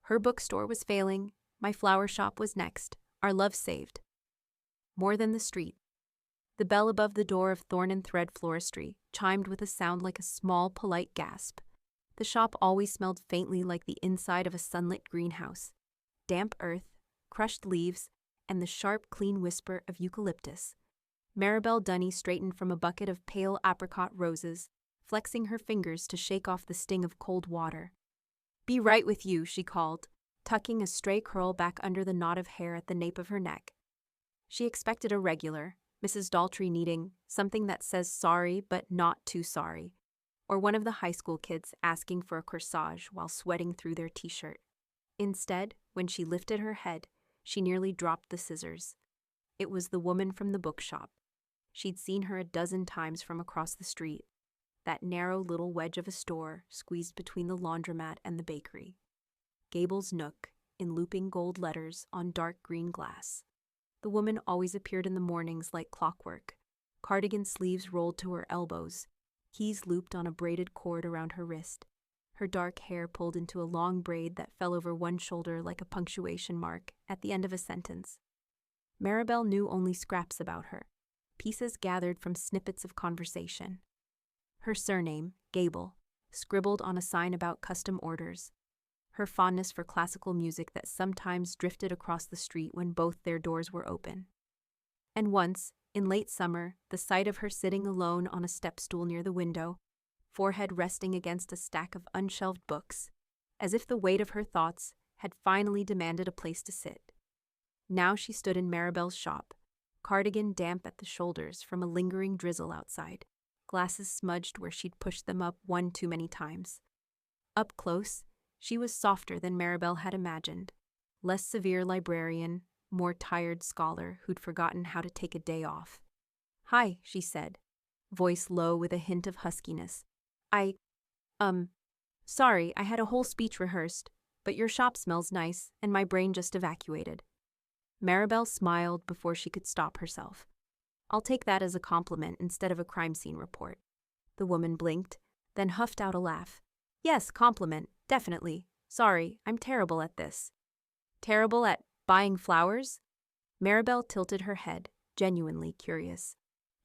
Her bookstore was failing, my flower shop was next, our love saved. More than the street. The bell above the door of Thorn Thread Floristry chimed with a sound like a small, polite gasp. The shop always smelled faintly like the inside of a sunlit greenhouse. Damp earth, crushed leaves, and the sharp, clean whisper of eucalyptus. Maribel Dunny straightened from a bucket of pale apricot roses, flexing her fingers to shake off the sting of cold water. "Be right with you," she called, tucking a stray curl back under the knot of hair at the nape of her neck. She expected a regular, Mrs. Daltrey needing something that says sorry but not too sorry, or one of the high school kids asking for a corsage while sweating through their t-shirt. Instead, when she lifted her head, she nearly dropped the scissors. It was the woman from the bookshop. She'd seen her a dozen times from across the street, that narrow little wedge of a store squeezed between the laundromat and the bakery. Gable's Nook, in looping gold letters on dark green glass. The woman always appeared in the mornings like clockwork, cardigan sleeves rolled to her elbows, keys looped on a braided cord around her wrist, her dark hair pulled into a long braid that fell over one shoulder like a punctuation mark at the end of a sentence. Maribel knew only scraps about her, pieces gathered from snippets of conversation. Her surname, Gable, scribbled on a sign about custom orders. Her fondness for classical music that sometimes drifted across the street when both their doors were open. And once, in late summer, the sight of her sitting alone on a step stool near the window, forehead resting against a stack of unshelved books, as if the weight of her thoughts had finally demanded a place to sit. Now she stood in Maribel's shop, cardigan damp at the shoulders from a lingering drizzle outside, glasses smudged where she'd pushed them up one too many times. Up close, she was softer than Maribel had imagined, less severe librarian, more tired scholar who'd forgotten how to take a day off. "Hi," she said, voice low with a hint of huskiness. Sorry, I had a whole speech rehearsed, but your shop smells nice, and my brain just evacuated." Maribel smiled before she could stop herself. "I'll take that as a compliment instead of a crime scene report." The woman blinked, then huffed out a laugh. "Yes, compliment, definitely. Sorry, I'm terrible at this." "Terrible at buying flowers?" Maribel tilted her head, genuinely curious.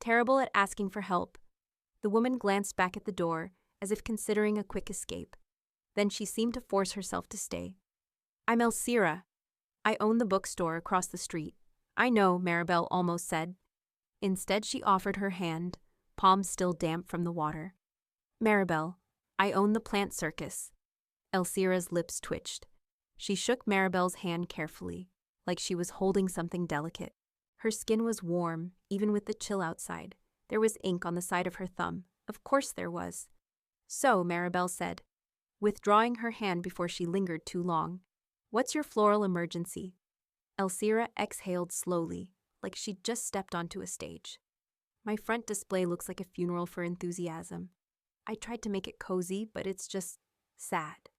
"Terrible at asking for help." The woman glanced back at the door, as if considering a quick escape. Then she seemed to force herself to stay. "I'm Elsira. I own the bookstore across the street." "I know," Maribel almost said. Instead, she offered her hand, palms still damp from the water. "Maribel, I own the plant circus." Elsira's lips twitched. She shook Maribel's hand carefully, like she was holding something delicate. Her skin was warm, even with the chill outside. There was ink on the side of her thumb. Of course there was. "So," Maribel said, withdrawing her hand before she lingered too long, "what's your floral emergency?" Elsira exhaled slowly, like she'd just stepped onto a stage. "My front display looks like a funeral for enthusiasm. I tried to make it cozy, but it's just sad.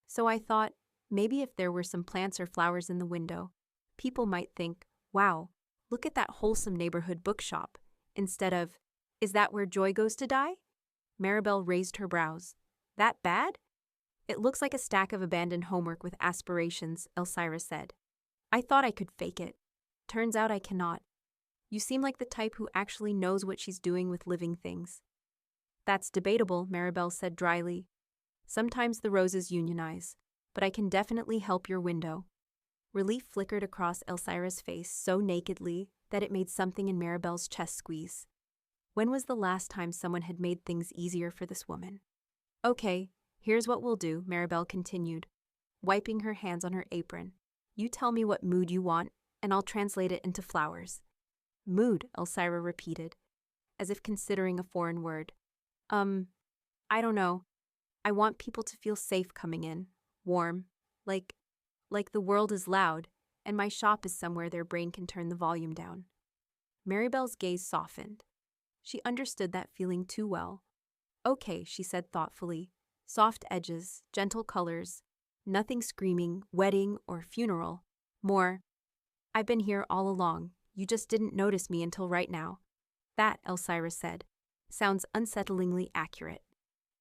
So I thought, maybe if there were some plants or flowers in the window, people might think, wow, look at that wholesome neighborhood bookshop, instead of, is that where joy goes to die?" Maribel raised her brows. "That bad?" "It looks like a stack of abandoned homework with aspirations," Elsira said. "I thought I could fake it. Turns out I cannot. You seem like the type who actually knows what she's doing with living things." "That's debatable," Maribel said dryly. "Sometimes the roses unionize, but I can definitely help your window." Relief flickered across Elsira's face so nakedly that it made something in Maribel's chest squeeze. When was the last time someone had made things easier for this woman? "Okay, here's what we'll do," Maribel continued, wiping her hands on her apron. "You tell me what mood you want, and I'll translate it into flowers." "Mood," Elsira repeated, as if considering a foreign word. I don't know. I want people to feel safe coming in, warm, like the world is loud, and my shop is somewhere their brain can turn the volume down." Maribel's gaze softened. She understood that feeling too well. "Okay," she said thoughtfully. "Soft edges, gentle colors, nothing screaming, wedding or funeral. More, I've been here all along, you just didn't notice me until right now." "That," Elsira said, "sounds unsettlingly accurate."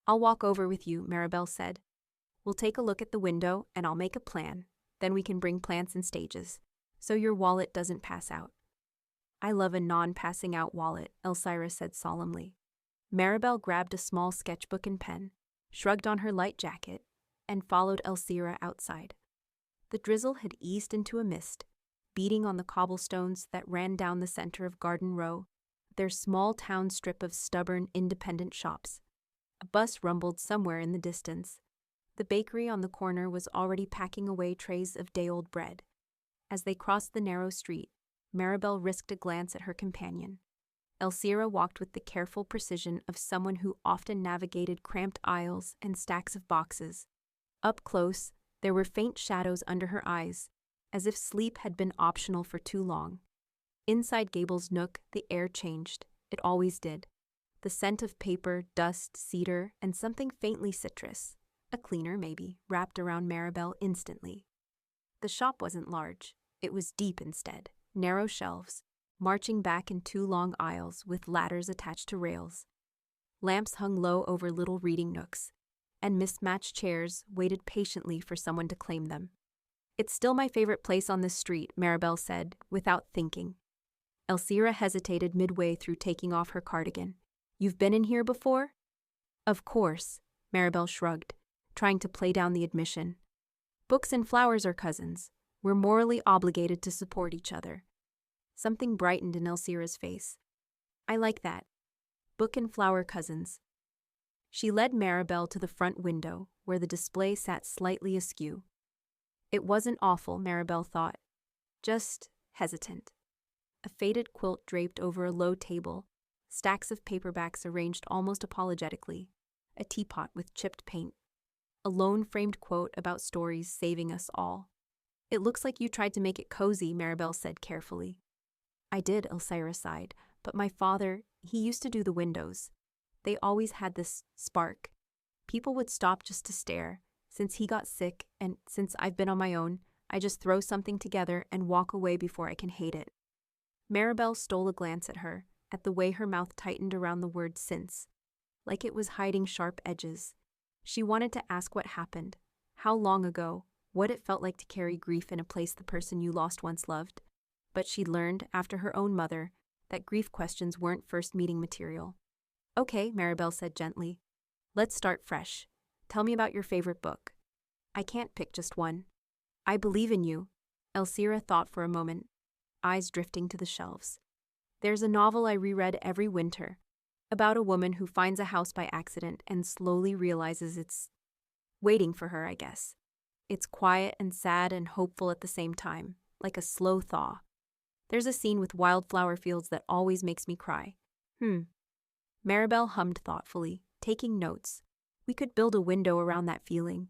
"I'll walk over with you," Maribel said. We'll take a look at the window and I'll make a plan. Then we can bring plants in stages, so your wallet doesn't pass out. I love a non-passing out wallet, Elsira said solemnly. Maribel grabbed a small sketchbook and pen, shrugged on her light jacket, and followed Elsira outside. The drizzle had eased into a mist, beating on the cobblestones that ran down the center of Garden Row, their small town strip of stubborn, independent shops. A bus rumbled somewhere in the distance. The bakery on the corner was already packing away trays of day-old bread. As they crossed the narrow street, Maribel risked a glance at her companion. Elsira walked with the careful precision of someone who often navigated cramped aisles and stacks of boxes. Up close, there were faint shadows under her eyes, as if sleep had been optional for too long. Inside Gable's Nook, the air changed. It always did. The scent of paper, dust, cedar, and something faintly citrus, a cleaner maybe, wrapped around Maribel instantly. The shop wasn't large. It was deep instead, narrow shelves, marching back in 2 long aisles with ladders attached to rails. Lamps hung low over little reading nooks, and mismatched chairs waited patiently for someone to claim them. It's still my favorite place on this street, Maribel said, without thinking. Elsira hesitated midway through taking off her cardigan. You've been in here before? Of course, Maribel shrugged, trying to play down the admission. Books and flowers are cousins. We're morally obligated to support each other. Something brightened in Elsira's face. I like that. Book and flower cousins. She led Maribel to the front window, where the display sat slightly askew. It wasn't awful, Maribel thought. Just hesitant. A faded quilt draped over a low table, stacks of paperbacks arranged almost apologetically, a teapot with chipped paint, a lone-framed quote about stories saving us all. It looks like you tried to make it cozy, Maribel said carefully. I did, Elsira sighed, but my father, he used to do the windows. They always had this spark. People would stop just to stare. Since he got sick, and since I've been on my own, I just throw something together and walk away before I can hate it. Maribel stole a glance at her, at the way her mouth tightened around the word since, like it was hiding sharp edges. She wanted to ask what happened, how long ago, what it felt like to carry grief in a place the person you lost once loved. But she'd learned, after her own mother, that grief questions weren't first meeting material. Okay, Maribel said gently. Let's start fresh. Tell me about your favorite book. I can't pick just one. I believe in you. Elsira thought for a moment, eyes drifting to the shelves. There's a novel I reread every winter, about a woman who finds a house by accident and slowly realizes it's waiting for her, I guess. It's quiet and sad and hopeful at the same time, like a slow thaw. There's a scene with wildflower fields that always makes me cry. Maribel hummed thoughtfully, taking notes. We could build a window around that feeling.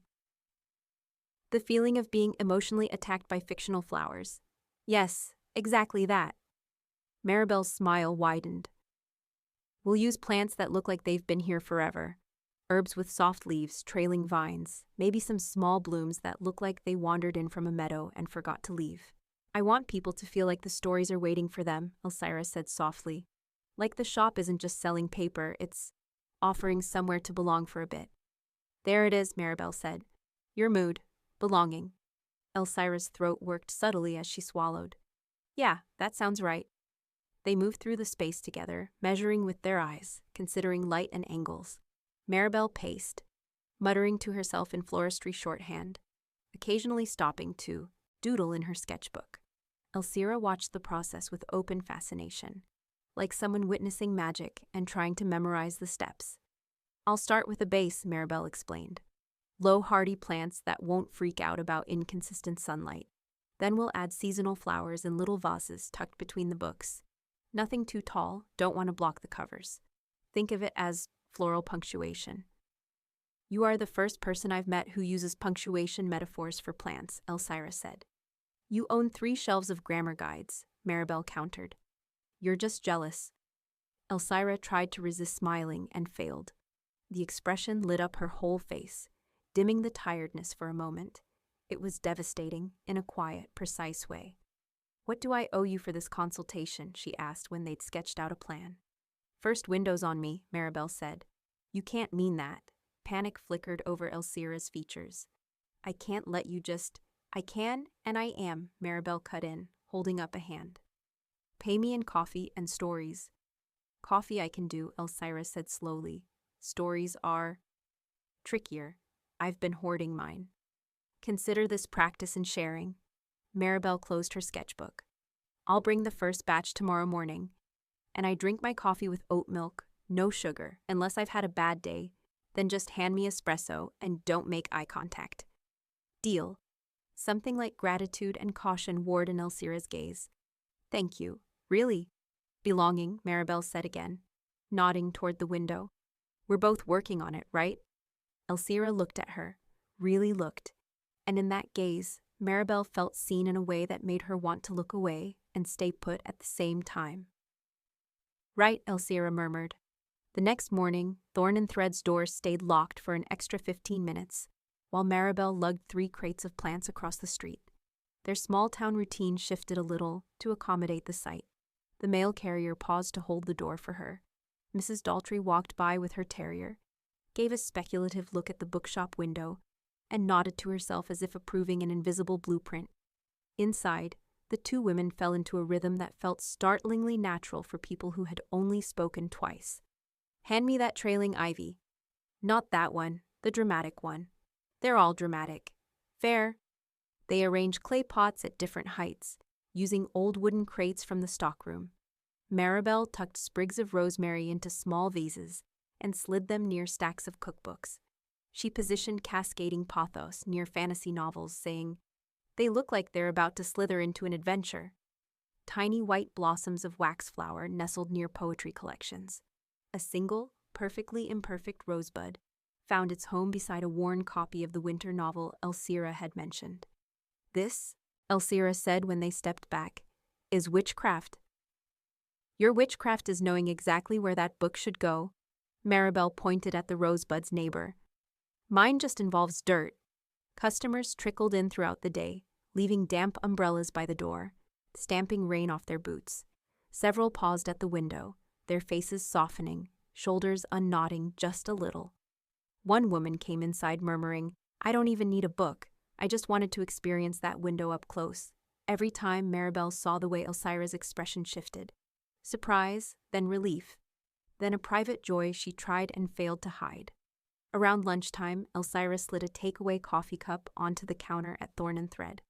The feeling of being emotionally attacked by fictional flowers. Yes, exactly that. Maribel's smile widened. We'll use plants that look like they've been here forever. Herbs with soft leaves, trailing vines, maybe some small blooms that look like they wandered in from a meadow and forgot to leave. I want people to feel like the stories are waiting for them, Elsira said softly. Like the shop isn't just selling paper, it's offering somewhere to belong for a bit. There it is, Maribel said. Your mood. Belonging. Elsira's throat worked subtly as she swallowed. Yeah, that sounds right. They moved through the space together, measuring with their eyes, considering light and angles. Maribel paced, muttering to herself in floristry shorthand, occasionally stopping to doodle in her sketchbook. Elsira watched the process with open fascination, like someone witnessing magic and trying to memorize the steps. I'll start with a base, Maribel explained. Low, hardy plants that won't freak out about inconsistent sunlight. Then we'll add seasonal flowers in little vases tucked between the books. Nothing too tall, don't want to block the covers. Think of it as floral punctuation. You are the first person I've met who uses punctuation metaphors for plants, Elsira said. You own 3 shelves of grammar guides, Maribel countered. You're just jealous. Elsira tried to resist smiling and failed. The expression lit up her whole face, dimming the tiredness for a moment. It was devastating, in a quiet, precise way. What do I owe you for this consultation? She asked when they'd sketched out a plan. First windows on me, Maribel said. You can't mean that. Panic flickered over Elsira's features. I can't let you just... I can, and I am, Maribel cut in, holding up a hand. Pay me in coffee and stories. Coffee I can do, Elsira said slowly. Stories are... trickier. I've been hoarding mine. Consider this practice in sharing. Maribel closed her sketchbook. I'll bring the first batch tomorrow morning. And I drink my coffee with oat milk, no sugar, unless I've had a bad day. Then just hand me espresso and don't make eye contact. Deal. Something like gratitude and caution warred in Elsira's gaze. Thank you. Really? Belonging, Maribel said again, nodding toward the window. We're both working on it, right? Elsira looked at her, really looked, and in that gaze, Maribel felt seen in a way that made her want to look away and stay put at the same time. Right, Elsira murmured. The next morning, Thorn Thread's doors stayed locked for an extra 15 minutes, while Maribel lugged 3 crates of plants across the street. Their small-town routine shifted a little to accommodate the sight. The mail carrier paused to hold the door for her. Mrs. Daltrey walked by with her terrier, gave a speculative look at the bookshop window, and nodded to herself as if approving an invisible blueprint. Inside, the 2 women fell into a rhythm that felt startlingly natural for people who had only spoken twice. Hand me that trailing ivy. Not that one, the dramatic one. They're all dramatic. Fair. They arranged clay pots at different heights, using old wooden crates from the stockroom. Maribel tucked sprigs of rosemary into small vases and slid them near stacks of cookbooks. She positioned cascading pothos near fantasy novels, saying, "They look like they're about to slither into an adventure." Tiny white blossoms of waxflower nestled near poetry collections. A single, perfectly imperfect rosebud found its home beside a worn copy of the winter novel Elsira had mentioned. This, Elsira said when they stepped back, is witchcraft. Your witchcraft is knowing exactly where that book should go. Maribel pointed at the rosebud's neighbor. Mine just involves dirt. Customers trickled in throughout the day, leaving damp umbrellas by the door, stamping rain off their boots. Several paused at the window, their faces softening, shoulders unknotting just a little. One woman came inside murmuring, I don't even need a book. I just wanted to experience that window up close. Every time Maribel saw the way Elsira's expression shifted. Surprise, then relief, then a private joy she tried and failed to hide. Around lunchtime, Elsira slid a takeaway coffee cup onto the counter at Thorn Thread.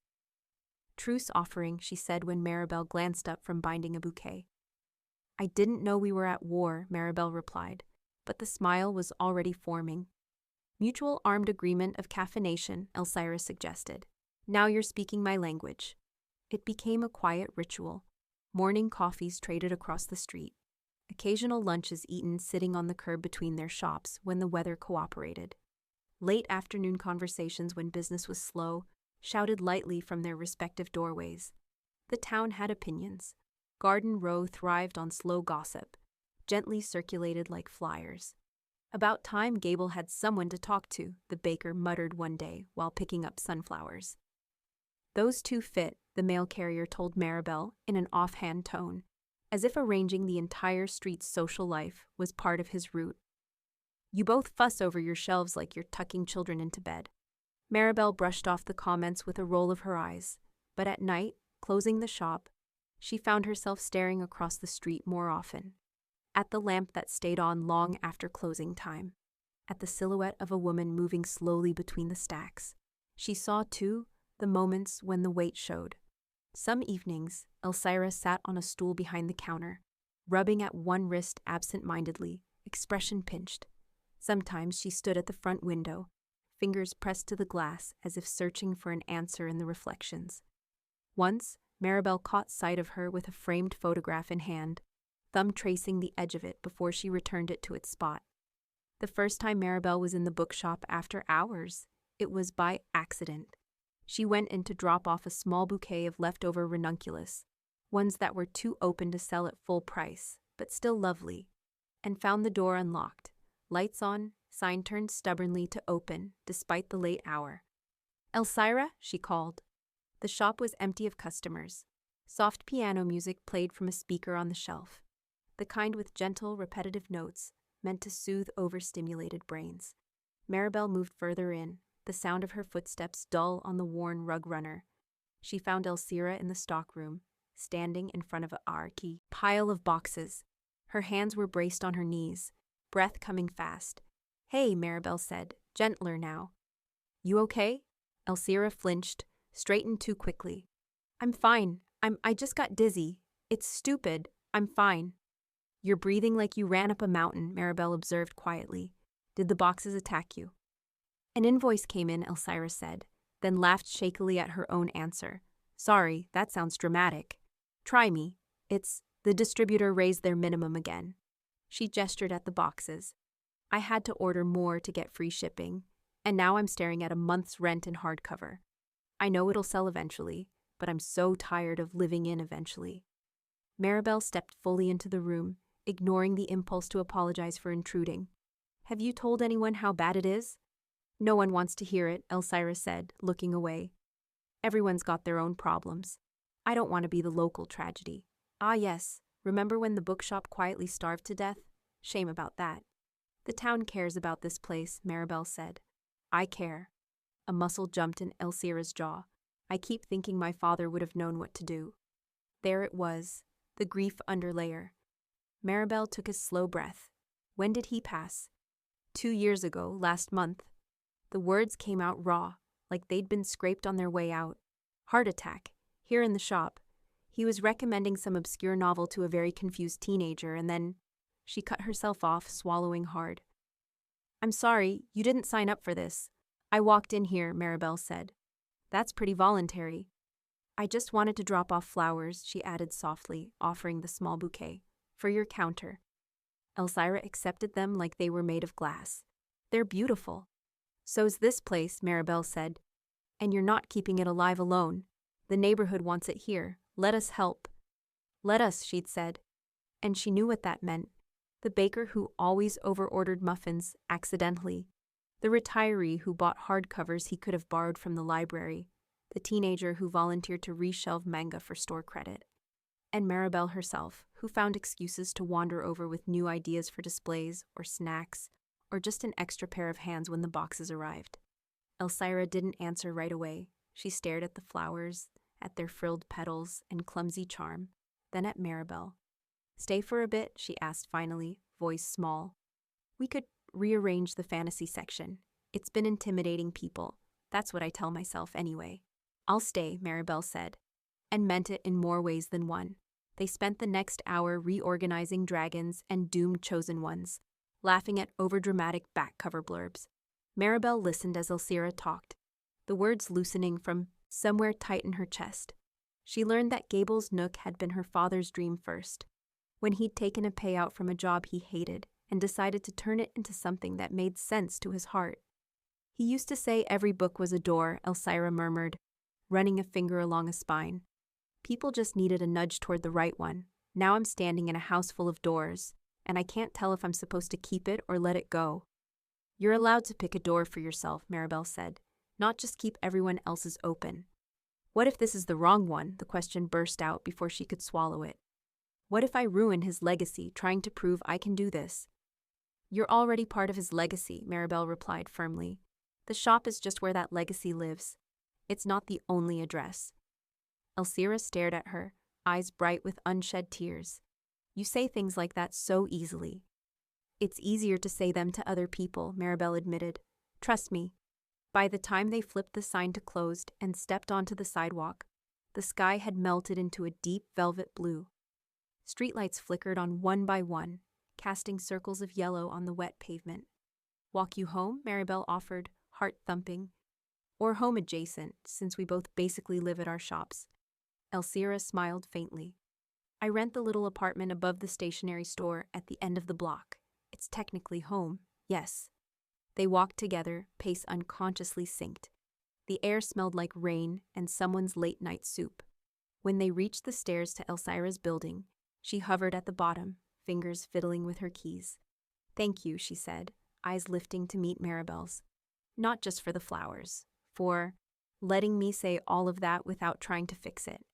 Truce offering, she said when Maribel glanced up from binding a bouquet. I didn't know we were at war, Maribel replied, but the smile was already forming. Mutual armed agreement of caffeination, Elsira suggested. Now you're speaking my language. It became a quiet ritual. Morning coffees traded across the street. Occasional lunches eaten sitting on the curb between their shops when the weather cooperated. Late afternoon conversations when business was slow, shouted lightly from their respective doorways. The town had opinions. Garden Row thrived on slow gossip, gently circulated like flyers. About time Gable had someone to talk to, the baker muttered one day while picking up sunflowers. Those 2 fit, the mail carrier told Maribel in an offhand tone, as if arranging the entire street's social life was part of his route. You both fuss over your shelves like you're tucking children into bed. Maribel brushed off the comments with a roll of her eyes, but at night, closing the shop, she found herself staring across the street more often, at the lamp that stayed on long after closing time, at the silhouette of a woman moving slowly between the stacks. She saw, too, the moments when the wait showed. Some evenings, Elsira sat on a stool behind the counter, rubbing at one wrist absent-mindedly, expression pinched. Sometimes she stood at the front window, fingers pressed to the glass as if searching for an answer in the reflections. Once, Maribel caught sight of her with a framed photograph in hand, thumb tracing the edge of it before she returned it to its spot. The first time Maribel was in the bookshop after hours, it was by accident. She went in to drop off a small bouquet of leftover ranunculus, ones that were too open to sell at full price, but still lovely, and found the door unlocked. Lights on, sign turned stubbornly to open, despite the late hour. Elsira, she called. The shop was empty of customers. Soft piano music played from a speaker on the shelf, the kind with gentle, repetitive notes meant to soothe overstimulated brains. Maribel moved further in, the sound of her footsteps dull on the worn rug runner. She found Elsira in the stockroom, standing in front of a archy pile of boxes. Her hands were braced on her knees, breath coming fast. "Hey," Maribel said, gentler now. "You okay?" Elsira flinched, straightened too quickly. "I'm fine. I just got dizzy. It's stupid. I'm fine." "You're breathing like you ran up a mountain," Maribel observed quietly. "Did the boxes attack you?" An invoice came in, Elsira said, then laughed shakily at her own answer. "Sorry, that sounds dramatic. Try me. The distributor raised their minimum again." She gestured at the boxes. "I had to order more to get free shipping, and now I'm staring at a month's rent in hardcover. I know it'll sell eventually, but I'm so tired of living in eventually." Maribel stepped fully into the room, ignoring the impulse to apologize for intruding. "Have you told anyone how bad it is?" "No one wants to hear it," Elsira said, looking away. "Everyone's got their own problems. I don't want to be the local tragedy." "Ah yes, remember when the bookshop quietly starved to death? Shame about that." "The town cares about this place," Maribel said. "I care." A muscle jumped in Elsira's jaw. "I keep thinking my father would have known what to do." There it was, the grief underlayer. Maribel took a slow breath. When did he pass? 2 years ago, last month. The words came out raw, like they'd been scraped on their way out. "Heart attack, here in the shop." He was recommending some obscure novel to a very confused teenager, and then she cut herself off, swallowing hard. "I'm sorry, you didn't sign up for this. I walked in here," Maribel said. "That's pretty voluntary." "I just wanted to drop off flowers," she added softly, offering the small bouquet. "For your counter." Elsira accepted them like they were made of glass. "They're beautiful." "So's this place," Maribel said. "And you're not keeping it alive alone. The neighborhood wants it here. Let us help." "Let us," she'd said. And she knew what that meant. The baker who always over-ordered muffins, accidentally. The retiree who bought hardcovers he could have borrowed from the library. The teenager who volunteered to reshelve manga for store credit. And Maribel herself, who found excuses to wander over with new ideas for displays or snacks, or just an extra pair of hands when the boxes arrived. Elsira didn't answer right away. She stared at the flowers, at their frilled petals and clumsy charm, then at Maribel. "Stay for a bit?" she asked finally, voice small. "We could rearrange the fantasy section. It's been intimidating people. That's what I tell myself anyway." "I'll stay," Maribel said, and meant it in more ways than one. They spent the next hour reorganizing dragons and doomed chosen ones, laughing at overdramatic back cover blurbs. Maribel listened as Elsira talked, the words loosening from somewhere tight in her chest. She learned that Gable's Nook had been her father's dream first, when he'd taken a payout from a job he hated and decided to turn it into something that made sense to his heart. "He used to say every book was a door," Elsira murmured, running a finger along a spine. "People just needed a nudge toward the right one. Now I'm standing in a house full of doors, and I can't tell if I'm supposed to keep it or let it go." "You're allowed to pick a door for yourself," Maribel said, "not just keep everyone else's open." "What if this is the wrong one?" the question burst out before she could swallow it. "What if I ruin his legacy trying to prove I can do this?" "You're already part of his legacy," Maribel replied firmly. "The shop is just where that legacy lives. It's not the only address." Elsira stared at her, eyes bright with unshed tears. "You say things like that so easily." "It's easier to say them to other people," Maribel admitted. "Trust me." By the time they flipped the sign to closed and stepped onto the sidewalk, the sky had melted into a deep velvet blue. Streetlights flickered on one by one, casting circles of yellow on the wet pavement. "Walk you home?" Maribel offered, heart thumping. "Or home adjacent, since we both basically live at our shops." Elsira smiled faintly. "I rent the little apartment above the stationery store at the end of the block. It's technically home, yes." They walked together, pace unconsciously synced. The air smelled like rain and someone's late-night soup. When they reached the stairs to Elsira's building, she hovered at the bottom, fingers fiddling with her keys. "Thank you," she said, eyes lifting to meet Maribel's. "Not just for the flowers, for letting me say all of that without trying to fix it."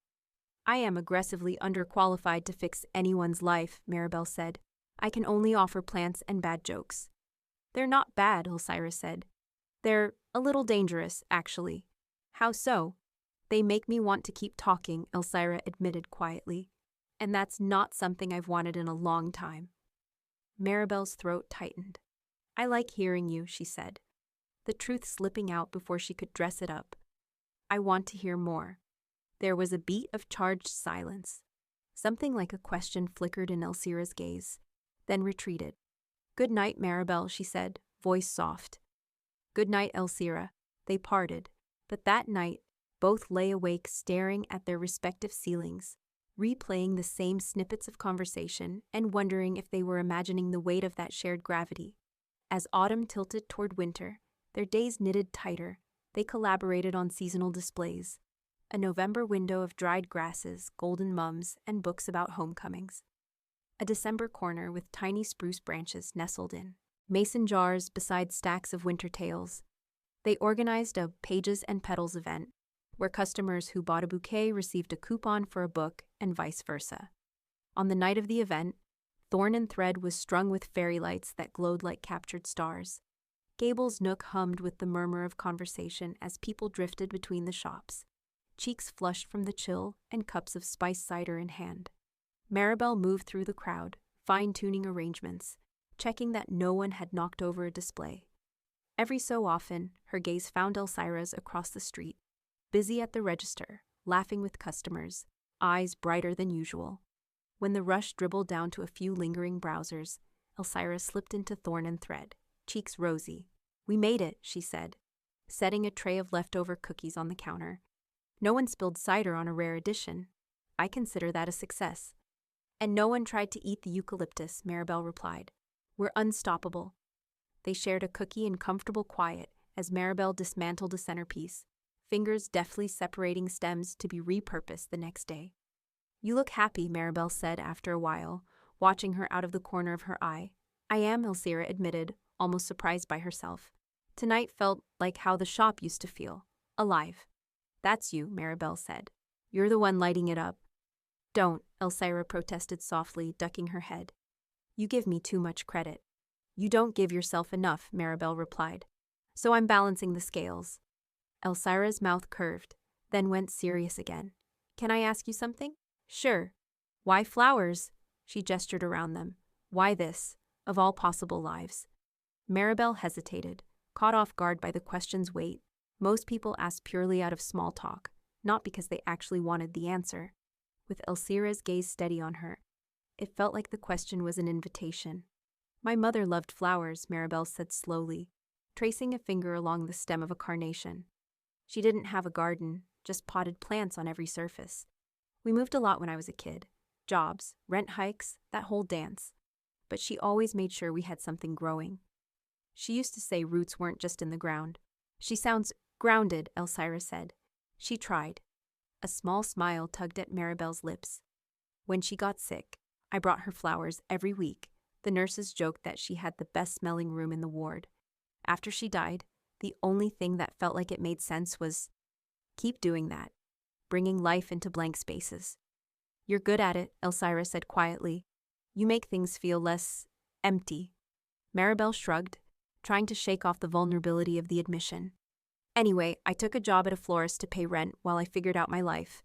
"I am aggressively underqualified to fix anyone's life," Maribel said. "I can only offer plants and bad jokes." They're not bad, Elsira said. They're a little dangerous, actually. How so? They make me want to keep talking, Elsira admitted quietly. And that's not something I've wanted in a long time. Maribel's throat tightened. I like hearing you, she said, the truth slipping out before she could dress it up. I want to hear more. There was a beat of charged silence. Something like a question flickered in Elsira's gaze, then retreated. Good night, Maribel, she said, voice soft. Good night, Elsira. They parted, but that night, both lay awake staring at their respective ceilings, replaying the same snippets of conversation and wondering if they were imagining the weight of that shared gravity. As autumn tilted toward winter, their days knitted tighter. They collaborated on seasonal displays, a November window of dried grasses, golden mums, and books about homecomings. A December corner with tiny spruce branches nestled in, mason jars beside stacks of winter tales. They organized a Pages and Petals event, where customers who bought a bouquet received a coupon for a book and vice versa. On the night of the event, Thorn Thread was strung with fairy lights that glowed like captured stars. Gable's Nook hummed with the murmur of conversation as people drifted between the shops, cheeks flushed from the chill and cups of spiced cider in hand. Maribel moved through the crowd, fine-tuning arrangements, checking that no one had knocked over a display. Every so often, her gaze found Elsira's across the street, busy at the register, laughing with customers, eyes brighter than usual. When the rush dribbled down to a few lingering browsers, Elsira slipped into Thorn Thread, cheeks rosy. We made it, she said, setting a tray of leftover cookies on the counter. No one spilled cider on a rare edition. I consider that a success. And no one tried to eat the eucalyptus, Maribel replied. We're unstoppable. They shared a cookie in comfortable quiet as Maribel dismantled a centerpiece, fingers deftly separating stems to be repurposed the next day. You look happy, Maribel said after a while, watching her out of the corner of her eye. I am, Elsira admitted, almost surprised by herself. Tonight felt like how the shop used to feel, alive. That's you, Maribel said. You're the one lighting it up. Don't, Elsira protested softly, ducking her head. You give me too much credit. You don't give yourself enough, Maribel replied. So I'm balancing the scales. Elsira's mouth curved, then went serious again. Can I ask you something? Sure. Why flowers? She gestured around them. Why this, of all possible lives? Maribel hesitated, caught off guard by the question's weight. Most people asked purely out of small talk, not because they actually wanted the answer. With Elsira's gaze steady on her, it felt like the question was an invitation. My mother loved flowers, Maribel said slowly, tracing a finger along the stem of a carnation. She didn't have a garden, just potted plants on every surface. We moved a lot when I was a kid. Jobs, rent hikes, that whole dance. But she always made sure we had something growing. She used to say roots weren't just in the ground. She sounds grounded, Elsira said. She tried. A small smile tugged at Maribel's lips. When she got sick, I brought her flowers every week. The nurses joked that she had the best-smelling room in the ward. After she died, the only thing that felt like it made sense was, keep doing that, bringing life into blank spaces. You're good at it, Elsira said quietly. You make things feel less empty. Maribel shrugged, trying to shake off the vulnerability of the admission. Anyway, I took a job at a florist to pay rent while I figured out my life.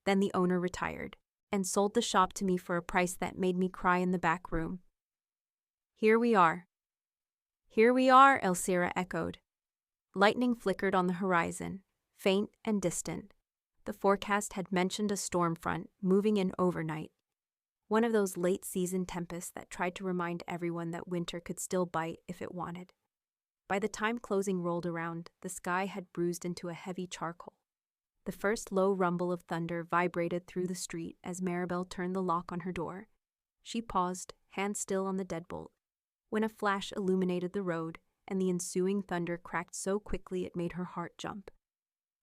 Then the owner retired and sold the shop to me for a price that made me cry in the back room. Here we are. Here we are, Elsira echoed. Lightning flickered on the horizon, faint and distant. The forecast had mentioned a storm front moving in overnight. One of those late-season tempests that tried to remind everyone that winter could still bite if it wanted. By the time closing rolled around, the sky had bruised into a heavy charcoal. The first low rumble of thunder vibrated through the street as Maribel turned the lock on her door. She paused, hand still on the deadbolt, when a flash illuminated the road, and the ensuing thunder cracked so quickly it made her heart jump.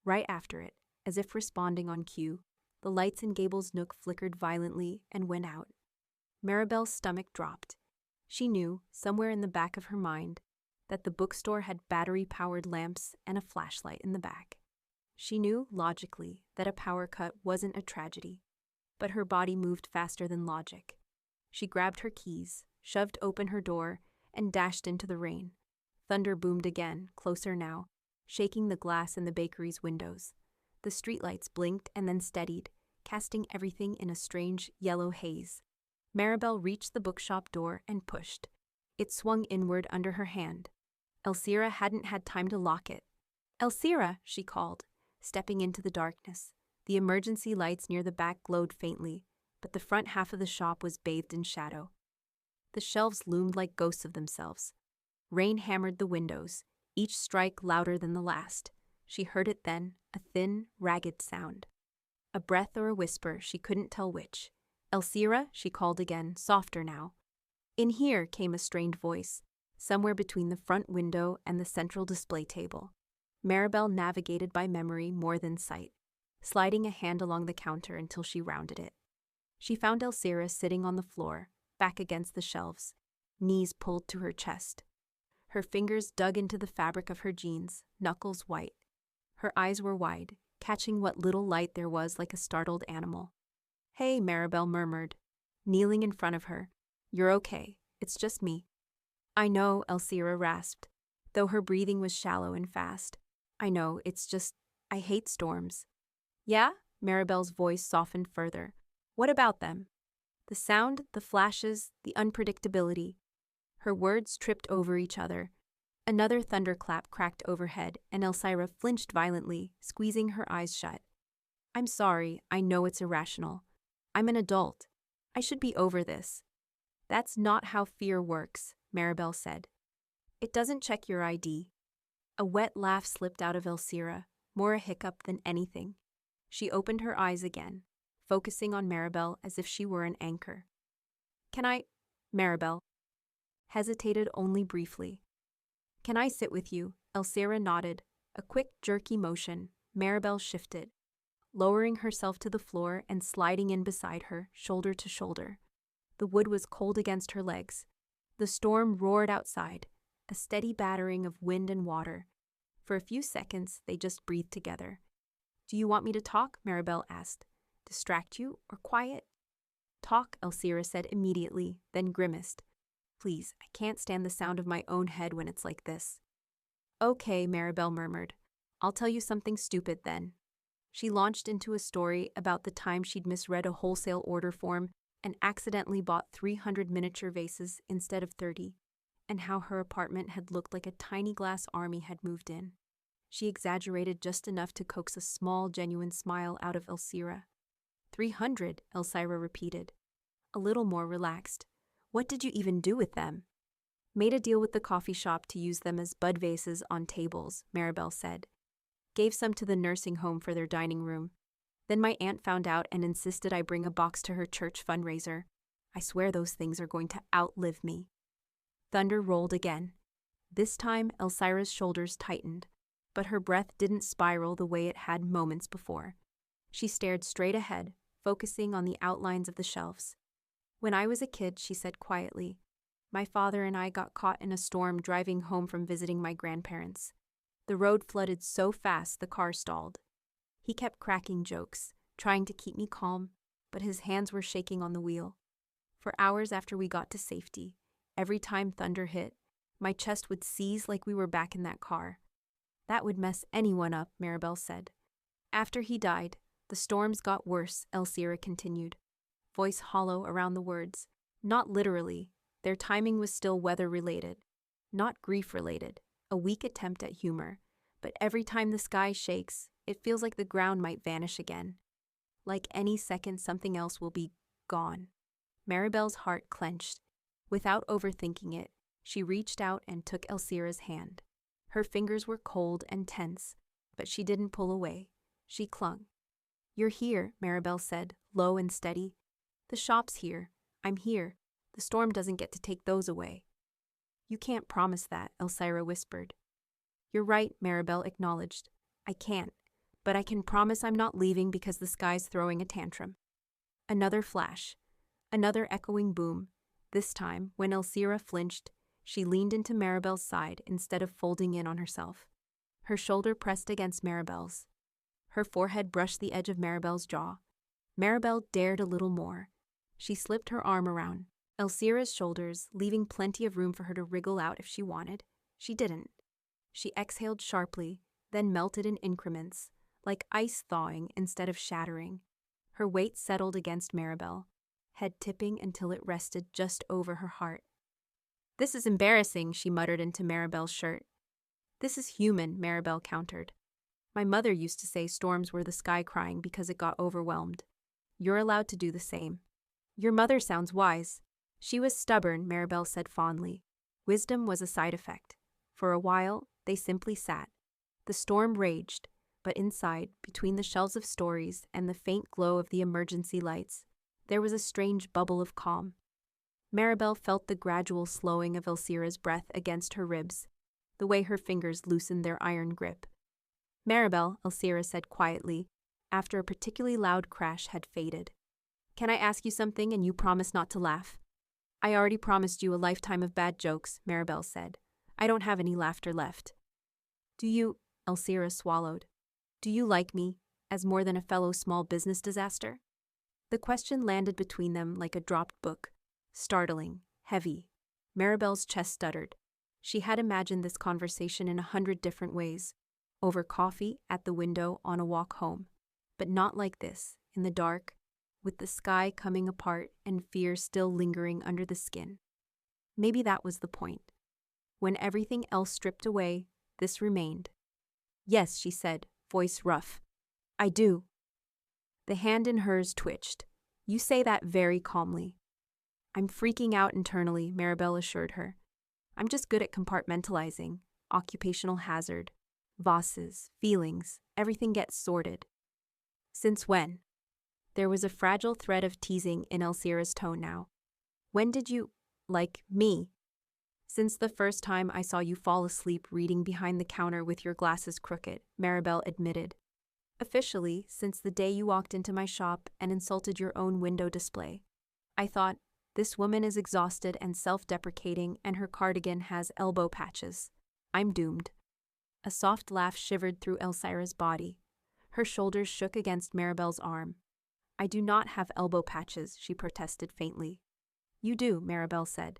Right after it, as if responding on cue, the lights in Gable's Nook flickered violently and went out. Maribel's stomach dropped. She knew, somewhere in the back of her mind, that the bookstore had battery-powered lamps and a flashlight in the back. She knew, logically, that a power cut wasn't a tragedy, but her body moved faster than logic. She grabbed her keys, shoved open her door, and dashed into the rain, Thunder boomed again, closer now, shaking the glass in the bakery's windows. The streetlights blinked and then steadied, casting everything in a strange yellow haze. Maribel reached the bookshop door and pushed. It swung inward under her hand. Elsira hadn't had time to lock it. "Elsira," she called, stepping into the darkness. The emergency lights near the back glowed faintly, but the front half of the shop was bathed in shadow. The shelves loomed like ghosts of themselves. Rain hammered the windows, each strike louder than the last. She heard it then, a thin, ragged sound. A breath or a whisper, she couldn't tell which. "Elsira," she called again, softer now. In here came a strained voice, somewhere between the front window and the central display table. Maribel navigated by memory more than sight, sliding a hand along the counter until she rounded it. She found Elsira sitting on the floor, back against the shelves, knees pulled to her chest. Her fingers dug into the fabric of her jeans, knuckles white. Her eyes were wide, catching what little light there was like a startled animal. "Hey," Maribel murmured, kneeling in front of her. "You're okay. It's just me." "I know," Elsira rasped, though her breathing was shallow and fast. "I know, it's just, I hate storms." "Yeah?" Maribel's voice softened further. "What about them?" The sound, the flashes, the unpredictability. Her words tripped over each other. Another thunderclap cracked overhead, and Elsira flinched violently, squeezing her eyes shut. "I'm sorry, I know it's irrational. I'm an adult. I should be over this." "That's not how fear works," Maribel said. "It doesn't check your ID." A wet laugh slipped out of Elsira, more a hiccup than anything. She opened her eyes again, focusing on Maribel as if she were an anchor. "Can I—" Maribel hesitated only briefly. "Can I sit with you?" Elsira nodded. A quick, jerky motion. Maribel shifted, lowering herself to the floor and sliding in beside her, shoulder to shoulder. The wood was cold against her legs. The storm roared outside, a steady battering of wind and water. For a few seconds, they just breathed together. "Do you want me to talk?" Maribel asked. "Distract you or quiet?" "Talk," Elsira said immediately, then grimaced. "Please, I can't stand the sound of my own head when it's like this." "Okay," Maribel murmured. "I'll tell you something stupid then." She launched into a story about the time she'd misread a wholesale order form and accidentally bought 300 miniature vases instead of 30, and how her apartment had looked like a tiny glass army had moved in. She exaggerated just enough to coax a small, genuine smile out of Elsira. 300, Elsira repeated, a little more relaxed. "What did you even do with them?" "Made a deal with the coffee shop to use them as bud vases on tables," Maribel said. "Gave some to the nursing home for their dining room. Then my aunt found out and insisted I bring a box to her church fundraiser. I swear those things are going to outlive me." Thunder rolled again. This time, Elsira's shoulders tightened, but her breath didn't spiral the way it had moments before. She stared straight ahead, focusing on the outlines of the shelves. "When I was a kid," she said quietly, "my father and I got caught in a storm driving home from visiting my grandparents. The road flooded so fast the car stalled. He kept cracking jokes, trying to keep me calm, but his hands were shaking on the wheel. For hours after we got to safety, every time thunder hit, my chest would seize like we were back in that car. That would mess anyone up," Maribel said. "After he died, the storms got worse," Elsira continued, voice hollow around the words. "Not literally. Their timing was still weather-related, not grief-related, a weak attempt at humor. But every time the sky shakes, it feels like the ground might vanish again. Like any second something else will be gone." Maribel's heart clenched. Without overthinking it, she reached out and took Elsira's hand. Her fingers were cold and tense, but she didn't pull away. She clung. "You're here," Maribel said, low and steady. "The shop's here. I'm here. The storm doesn't get to take those away." "You can't promise that," Elsira whispered. "You're right," Maribel acknowledged. "I can't, but I can promise I'm not leaving because the sky's throwing a tantrum." Another flash. Another echoing boom. This time, when Elsira flinched, she leaned into Maribel's side instead of folding in on herself. Her shoulder pressed against Maribel's. Her forehead brushed the edge of Maribel's jaw. Maribel dared a little more. She slipped her arm around Elsira's shoulders, leaving plenty of room for her to wriggle out if she wanted. She didn't. She exhaled sharply, then melted in increments, like ice thawing instead of shattering. Her weight settled against Maribel, head tipping until it rested just over her heart. "This is embarrassing," she muttered into Maribel's shirt. "This is human," Maribel countered. "My mother used to say storms were the sky crying because it got overwhelmed. You're allowed to do the same." "Your mother sounds wise." "She was stubborn," Maribel said fondly. Wisdom was a side effect. For a while, they simply sat. The storm raged, but inside, between the shelves of stories and the faint glow of the emergency lights, there was a strange bubble of calm. Maribel felt the gradual slowing of Elsira's breath against her ribs, the way her fingers loosened their iron grip. "Maribel," Elsira said quietly, after a particularly loud crash had faded. "Can I ask you something and you promise not to laugh?" "I already promised you a lifetime of bad jokes," Maribel said. "I don't have any laughter left." "Do you," Elsira swallowed, "do you like me as more than a fellow small business disaster?" The question landed between them like a dropped book, startling, heavy. Maribel's chest stuttered. She had imagined this conversation in 100 different ways, over coffee, at the window, on a walk home. But not like this, in the dark, with the sky coming apart and fear still lingering under the skin. Maybe that was the point. When everything else stripped away, this remained. "Yes," she said, voice rough. "I do." The hand in hers twitched. "You say that very calmly." "I'm freaking out internally," Maribel assured her. "I'm just good at compartmentalizing. Occupational hazard. Vosses, feelings, everything gets sorted." "Since when?" There was a fragile thread of teasing in Elsira's tone now. "When did you, like me?" "Since the first time I saw you fall asleep reading behind the counter with your glasses crooked," Maribel admitted. "Officially, since the day you walked into my shop and insulted your own window display. I thought, this woman is exhausted and self-deprecating and her cardigan has elbow patches. I'm doomed." A soft laugh shivered through Elsira's body. Her shoulders shook against Maribel's arm. "I do not have elbow patches," she protested faintly. "You do," Maribel said.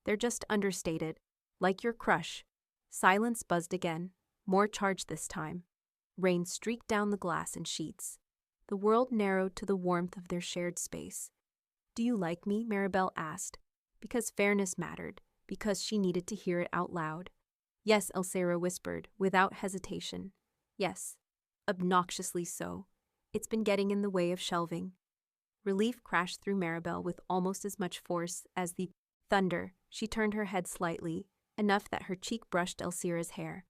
"They're just understated, like your crush." Silence buzzed again, more charged this time. Rain streaked down the glass in sheets. The world narrowed to the warmth of their shared space. "Do you like me?" Maribel asked, because fairness mattered, because she needed to hear it out loud. "Yes," Elsira whispered, without hesitation. "Yes. Obnoxiously so. It's been getting in the way of shelving." Relief crashed through Maribel with almost as much force as the thunder. She turned her head slightly, enough that her cheek brushed Elsira's hair.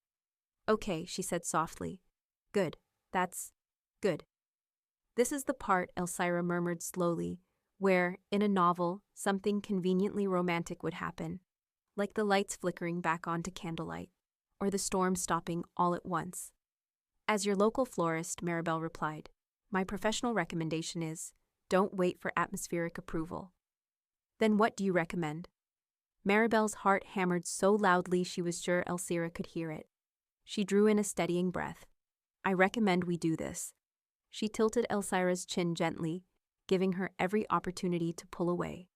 "Okay," she said softly. "Good. That's good." "This is the part," Elsira murmured slowly, where, in a novel, something conveniently romantic would happen, like the lights flickering back onto candlelight, or the storm stopping all at once. "As your local florist," Maribel replied, "my professional recommendation is, don't wait for atmospheric approval." "Then what do you recommend?" Maribel's heart hammered so loudly she was sure Elsira could hear it. She drew in a steadying breath. "I recommend we do this." She tilted Elsira's chin gently, giving her every opportunity to pull away.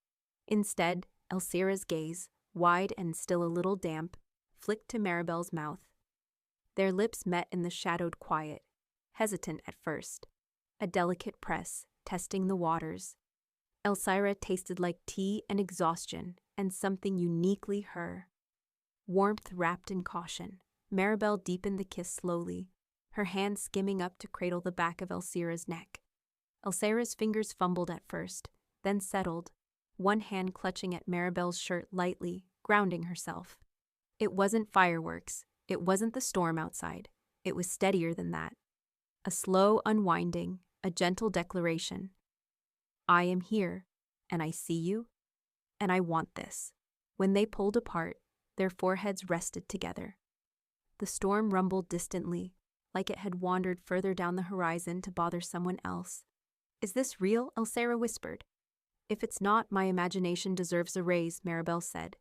Instead, Elsira's gaze, wide and still a little damp, flicked to Maribel's mouth. Their lips met in the shadowed quiet, hesitant at first. A delicate press, testing the waters. Elsira tasted like tea and exhaustion, and something uniquely her. Warmth wrapped in caution. Maribel deepened the kiss slowly, her hand skimming up to cradle the back of Elsira's neck. Elsira's fingers fumbled at first, then settled, one hand clutching at Maribel's shirt lightly, grounding herself. It wasn't fireworks. It wasn't the storm outside. It was steadier than that. A slow unwinding, a gentle declaration. "I am here, and I see you, and I want this." When they pulled apart, their foreheads rested together. The storm rumbled distantly, like it had wandered further down the horizon to bother someone else. "Is this real?" Elsira whispered. "If it's not, my imagination deserves a raise," Maribel said.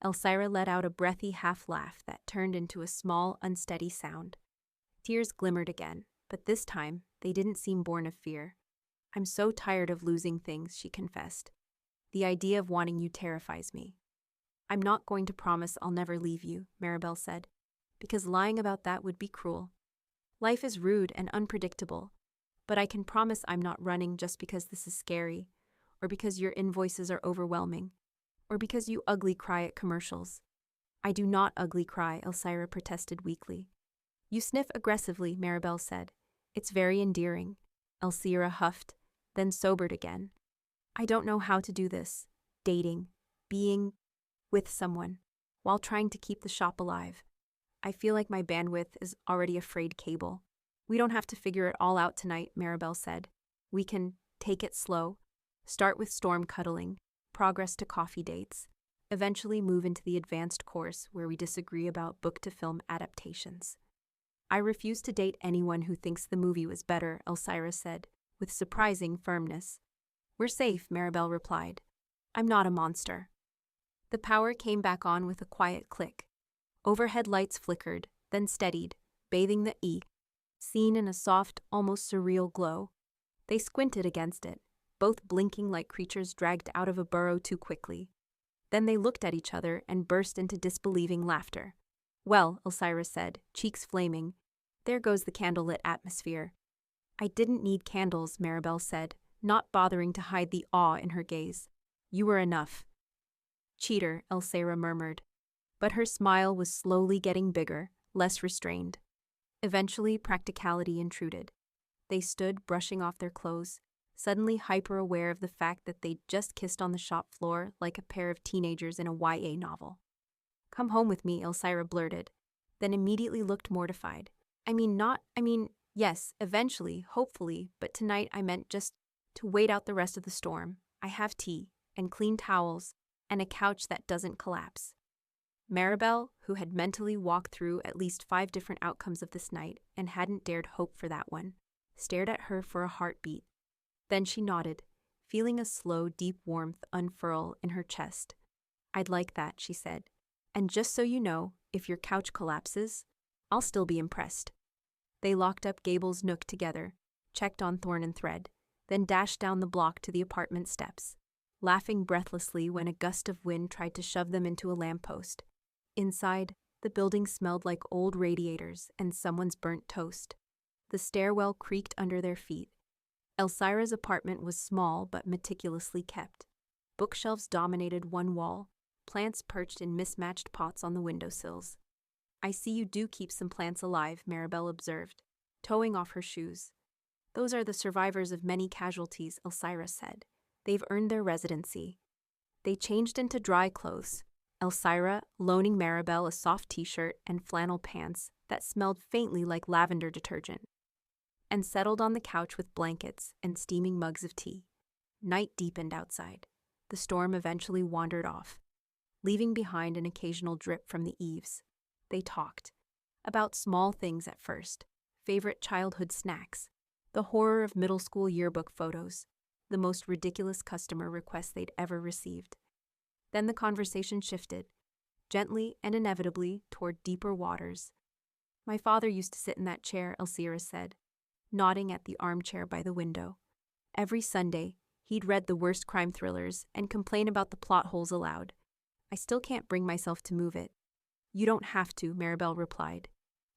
Elsira let out a breathy half-laugh that turned into a small, unsteady sound. Tears glimmered again, but this time they didn't seem born of fear. "I'm so tired of losing things," she confessed. "The idea of wanting you terrifies me." I'm not going to promise I'll never leave you, Maribel said, because lying about that would be cruel. Life is rude and unpredictable, but I can promise I'm not running just because this is scary, or because your invoices are overwhelming, or because you ugly cry at commercials. I do not ugly cry, Elsira protested weakly. You sniff aggressively, Maribel said. It's very endearing. Elsira huffed, then sobered again. I don't know how to do this. Dating, being with someone, while trying to keep the shop alive. I feel like my bandwidth is already a frayed cable. We don't have to figure it all out tonight, Maribel said. We can take it slow, start with storm cuddling, progress to coffee dates, eventually move into the advanced course where we disagree about book-to-film adaptations. I refuse to date anyone who thinks the movie was better, Elsira said, with surprising firmness. We're safe, Maribel replied. I'm not a monster. The power came back on with a quiet click. Overhead lights flickered, then steadied, bathing the scene in a soft, almost surreal glow. They squinted against it, both blinking like creatures dragged out of a burrow too quickly. Then they looked at each other and burst into disbelieving laughter. Well, Elsira said, cheeks flaming, there goes the candlelit atmosphere. I didn't need candles, Maribel said, not bothering to hide the awe in her gaze. You were enough. Cheater, Elsira murmured. But her smile was slowly getting bigger, less restrained. Eventually, practicality intruded. They stood, brushing off their clothes, suddenly hyper-aware of the fact that they'd just kissed on the shop floor like a pair of teenagers in a YA novel. Come home with me, Elsira blurted, then immediately looked mortified. Yes, eventually, hopefully, but tonight I meant just to wait out the rest of the storm. I have tea, and clean towels, and a couch that doesn't collapse. Maribel, who had mentally walked through at least 5 different outcomes of this night and hadn't dared hope for that one, stared at her for a heartbeat. Then she nodded, feeling a slow, deep warmth unfurl in her chest. I'd like that, she said. And just so you know, if your couch collapses, I'll still be impressed. They locked up Gable's Nook together, checked on Thorn Thread, then dashed down the block to the apartment steps, laughing breathlessly when a gust of wind tried to shove them into a lamppost. Inside, the building smelled like old radiators and someone's burnt toast. The stairwell creaked under their feet. Elsira's apartment was small but meticulously kept. Bookshelves dominated one wall, plants perched in mismatched pots on the windowsills. I see you do keep some plants alive, Maribel observed, toeing off her shoes. Those are the survivors of many casualties, Elsira said. They've earned their residency. They changed into dry clothes, Elsira loaning Maribel a soft t-shirt and flannel pants that smelled faintly like lavender detergent, and settled on the couch with blankets and steaming mugs of tea. Night deepened outside. The storm eventually wandered off, leaving behind an occasional drip from the eaves. They talked. About small things at first, favorite childhood snacks, the horror of middle school yearbook photos, the most ridiculous customer requests they'd ever received. Then the conversation shifted, gently and inevitably, toward deeper waters. My father used to sit in that chair, Elsira said, nodding at the armchair by the window. Every Sunday, he'd read the worst crime thrillers and complain about the plot holes aloud. I still can't bring myself to move it. You don't have to, Maribel replied.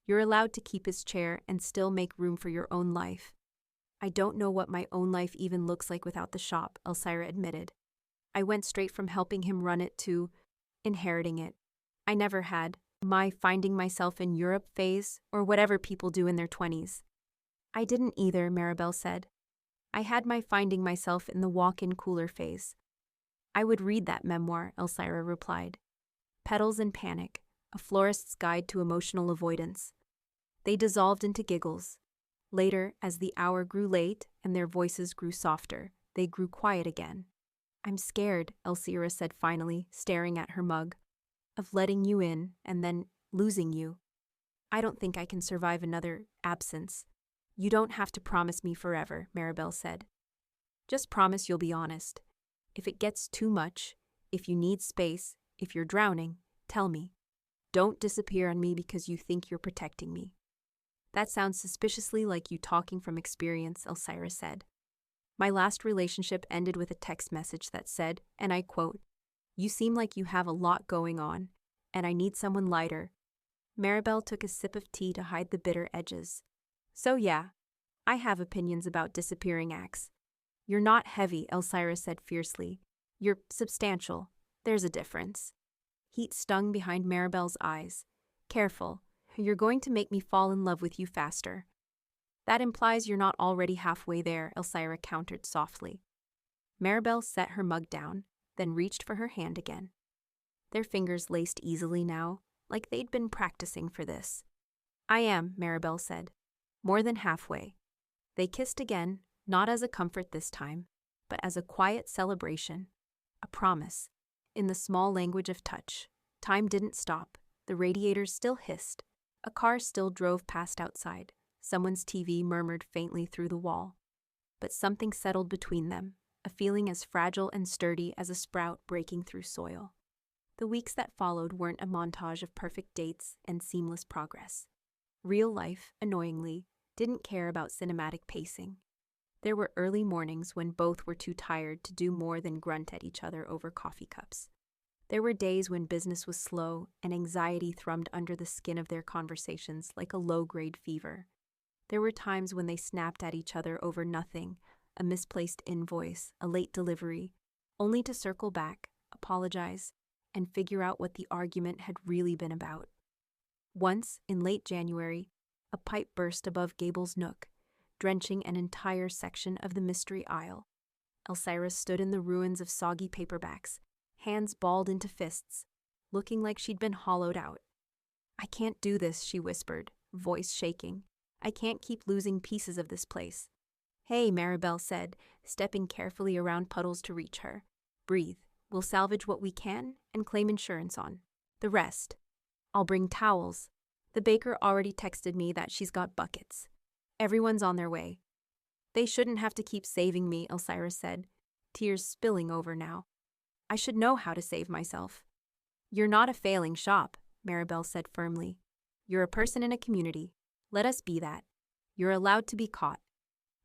You're allowed to keep his chair and still make room for your own life. I don't know what my own life even looks like without the shop, Elsira admitted. I went straight from helping him run it to inheriting it. I never had my finding myself in Europe phase or whatever people do in their 20s. I didn't either, Maribel said. I had my finding myself in the walk-in cooler phase. I would read that memoir, Elsira replied. Petals and Panic, A Florist's Guide to Emotional Avoidance. They dissolved into giggles. Later, as the hour grew late and their voices grew softer, they grew quiet again. I'm scared, Elsira said finally, staring at her mug, of letting you in and then losing you. I don't think I can survive another absence. You don't have to promise me forever, Maribel said. Just promise you'll be honest. If it gets too much, if you need space, if you're drowning, tell me. Don't disappear on me because you think you're protecting me. That sounds suspiciously like you talking from experience, Elsira said. My last relationship ended with a text message that said, and I quote, You seem like you have a lot going on, and I need someone lighter. Maribel took a sip of tea to hide the bitter edges. So yeah, I have opinions about disappearing acts. You're not heavy, Elsira said fiercely. You're substantial. There's a difference. Heat stung behind Maribel's eyes. Careful, you're going to make me fall in love with you faster. That implies you're not already halfway there, Elsira countered softly. Maribel set her mug down, then reached for her hand again. Their fingers laced easily now, like they'd been practicing for this. I am, Maribel said. More than halfway. They kissed again, not as a comfort this time, but as a quiet celebration. A promise. In the small language of touch. Time didn't stop. The radiators still hissed. A car still drove past outside. Someone's TV murmured faintly through the wall. But something settled between them, a feeling as fragile and sturdy as a sprout breaking through soil. The weeks that followed weren't a montage of perfect dates and seamless progress. Real life, annoyingly, didn't care about cinematic pacing. There were early mornings when both were too tired to do more than grunt at each other over coffee cups. There were days when business was slow and anxiety thrummed under the skin of their conversations like a low-grade fever. There were times when they snapped at each other over nothing, a misplaced invoice, a late delivery, only to circle back, apologize, and figure out what the argument had really been about. Once, in late January, a pipe burst above Gable's Nook, drenching an entire section of the mystery aisle. Elsira stood in the ruins of soggy paperbacks, hands balled into fists, looking like she'd been hollowed out. I can't do this, she whispered, voice shaking. I can't keep losing pieces of this place. Hey, Maribel said, stepping carefully around puddles to reach her. Breathe. We'll salvage what we can and claim insurance on. The rest. I'll bring towels. The baker already texted me that she's got buckets. Everyone's on their way. They shouldn't have to keep saving me, Elsira said, tears spilling over now. I should know how to save myself. You're not a failing shop, Maribel said firmly. You're a person in a community. Let us be that. You're allowed to be caught.